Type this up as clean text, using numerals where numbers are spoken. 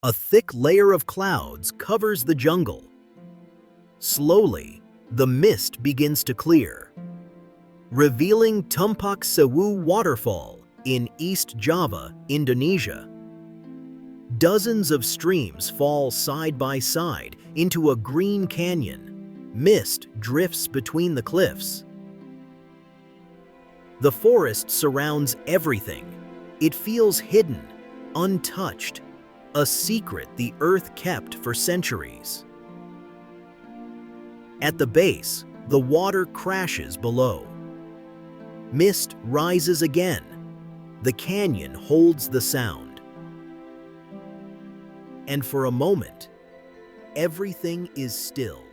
A thick layer of clouds covers the jungle. Slowly, the mist begins to clear, revealing Tumpak Sewu waterfall in East Java, Indonesia. Dozens of streams fall side by side into a green canyon. Mist drifts between the cliffs. The forest surrounds everything. It feels hidden, untouched, a secret the earth kept for centuries. At the base, the water crashes below. Mist rises again. The canyon holds the sound. And for a moment, everything is still.